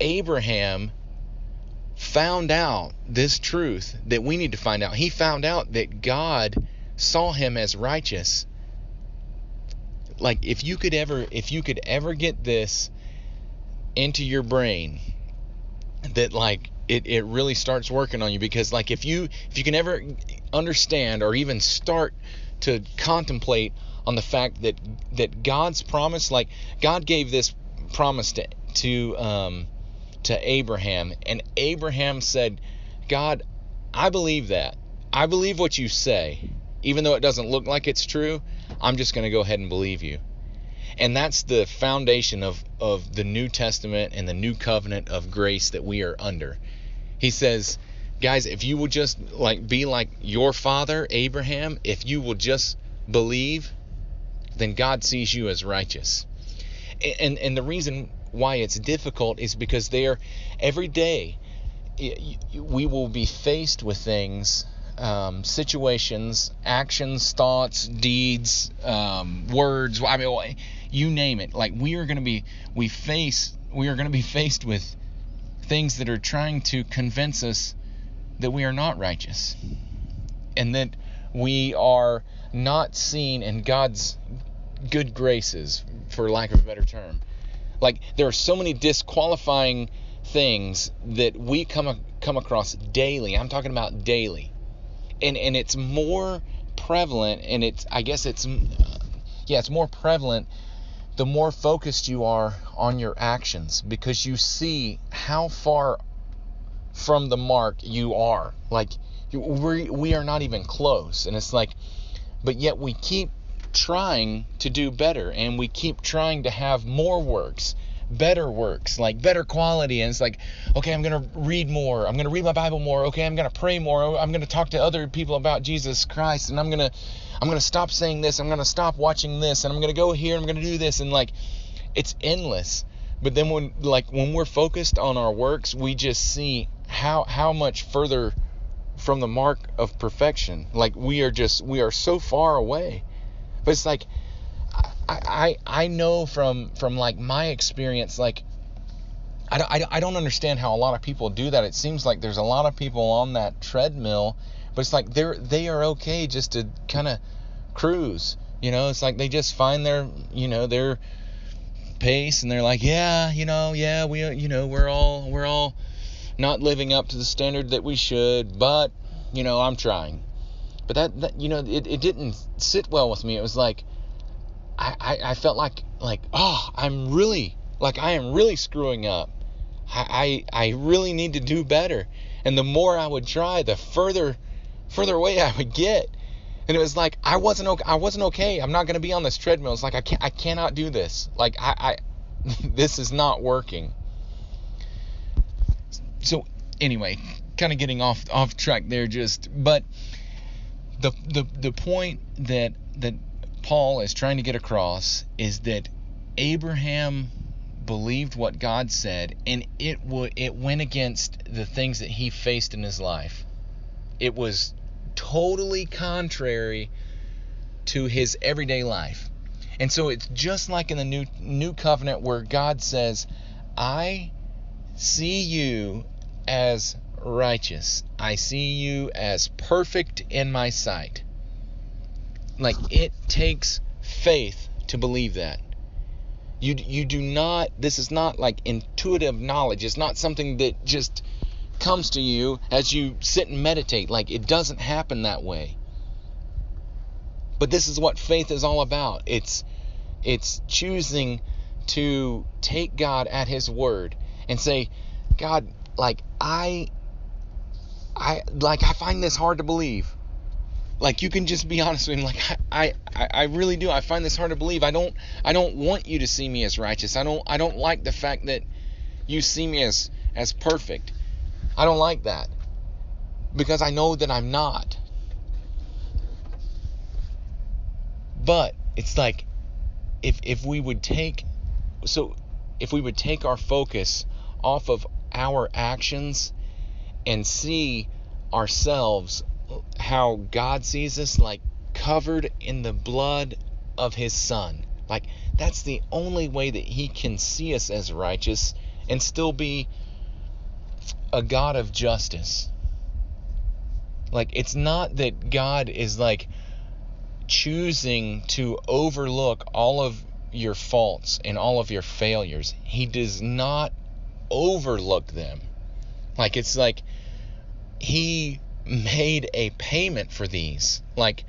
Abraham found out this truth that we need to find out. He found out that God saw him as righteous. Like, if you could ever get this into your brain, that like it really starts working on you, because like if you can ever understand or even start to contemplate on the fact that God's promise, like God gave this promise to Abraham, and Abraham said, God, I believe that. I believe what you say. Even though it doesn't look like it's true, I'm just going to go ahead and believe you. And that's the foundation of the New Testament and the new covenant of grace that we are under. He says, guys, if you will just like be like your father Abraham, if you will just believe, then God sees you as righteous. And the reason why it's difficult is because every day we will be faced with things, situations, actions, thoughts, deeds, words. I mean, you name it. Like we are going to be faced with things that are trying to convince us that we are not righteous, and that we are not seen in God's good graces, for lack of a better term. Like there are so many disqualifying things that we come across daily. I'm talking about daily. And it's more prevalent, and it's more prevalent the more focused you are on your actions, because you see how far from the mark you are. Like we are not even close, and it's like, but yet we keep trying to do better, and we keep trying to have more works, better works, like better quality. And it's like, okay, I'm going to read more, I'm going to read my Bible more, okay, I'm going to pray more, I'm going to talk to other people about Jesus Christ, and I'm going to stop saying this, I'm going to stop watching this, and I'm going to go here, I'm going to do this, and like it's endless. But then when we're focused on our works, we just see how much further from the mark of perfection, like we are so far away. But it's like I know from like my experience, like I don't understand how a lot of people do that. It seems like there's a lot of people on that treadmill, but it's like they are okay just to kind of cruise. It's like they just find their pace, and they're like, we're all not living up to the standard that we should, but I'm trying. But that it didn't sit well with me. It was like I felt like I am really screwing up. I really need to do better. And the more I would try, the further away I would get. And it was like I wasn't okay. I'm not going to be on this treadmill. It's like I cannot do this. Like this is not working. So anyway, kind of getting off track there, but the point that Paul is trying to get across is that Abraham believed what God said, and it went against the things that he faced in his life. It was totally contrary to his everyday life. And so it's just like in the new covenant, where God says, I see you as righteous. I see you as perfect in my sight. Like, it takes faith to believe that. You do not, this is not like intuitive knowledge. It's not something that just comes to you as you sit and meditate. Like, it doesn't happen that way. But this is what faith is all about. It's choosing to take God at his word and say, God, like I find this hard to believe. Like, you can just be honest with him. Like, I really do. I find this hard to believe. I don't want you to see me as righteous. I don't like the fact that you see me as perfect. I don't like that, because I know that I'm not. But it's like, if we would take our focus off of our actions and see ourselves how God sees us, like covered in the blood of his son. Like, that's the only way that he can see us as righteous, and still be a God of justice. Like, it's not that God is like choosing to overlook all of your faults and all of your failures. He does not overlook them. Like, it's like he made a payment for these. Like,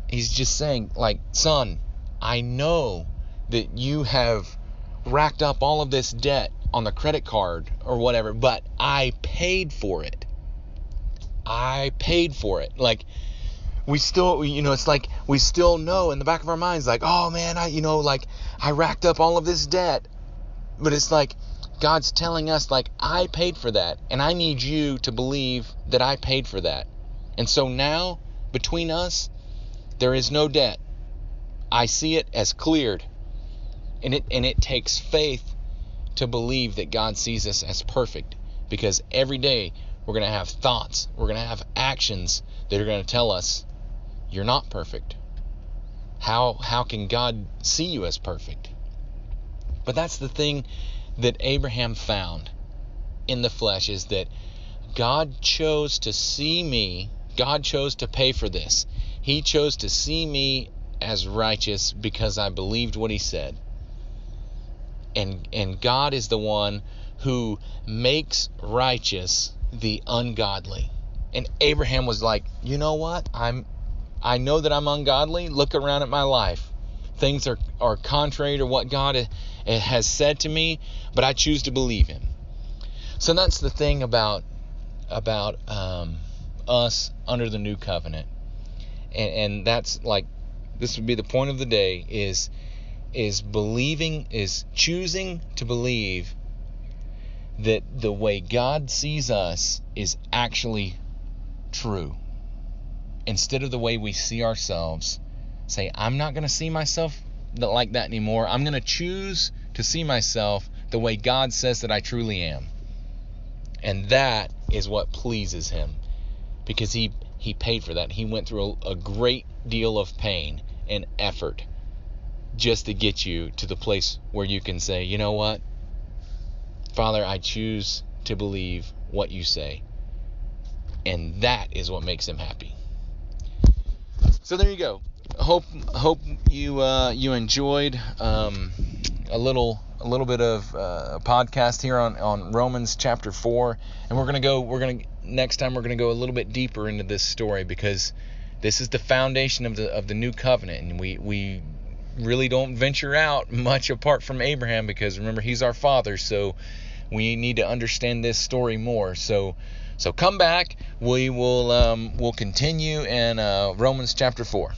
he's just saying, like, son, I know that you have racked up all of this debt on the credit card or whatever, but I paid for it. I paid for it. Like, we still, it's like we still know in the back of our minds, like, oh man, I racked up all of this debt. But it's like God's telling us, like, I paid for that, and I need you to believe that I paid for that. And so now, between us, there is no debt. I see it as cleared. And it takes faith to believe that God sees us as perfect, because every day we're going to have thoughts, we're going to have actions that are going to tell us you're not perfect. How can God see you as perfect? But that's the thing that Abraham found in the flesh, is that God chose to see me. God chose to pay for this. He chose to see me as righteous because I believed what he said. And God is the one who makes righteous the ungodly. And Abraham was like, you know what? I know that I'm ungodly. Look around at my life. Things are contrary to what God has said to me, but I choose to believe him. So that's the thing about us under the new covenant. And that's like, this would be the point of the day, is choosing to believe that the way God sees us is actually true, instead of the way we see ourselves. Say, I'm not going to see myself like that anymore. I'm going to choose to see myself the way God says that I truly am. And that is what pleases him, because he paid for that. He went through a great deal of pain and effort just to get you to the place where you can say, you know what, Father, I choose to believe what you say. And that is what makes him happy. So there you go. Hope you enjoyed a little bit of a podcast here on Romans chapter 4, and next time we're gonna go a little bit deeper into this story, because this is the foundation of the new covenant, and we really don't venture out much apart from Abraham, because remember, he's our father, so we need to understand this story more. So come back. We'll continue in Romans chapter 4.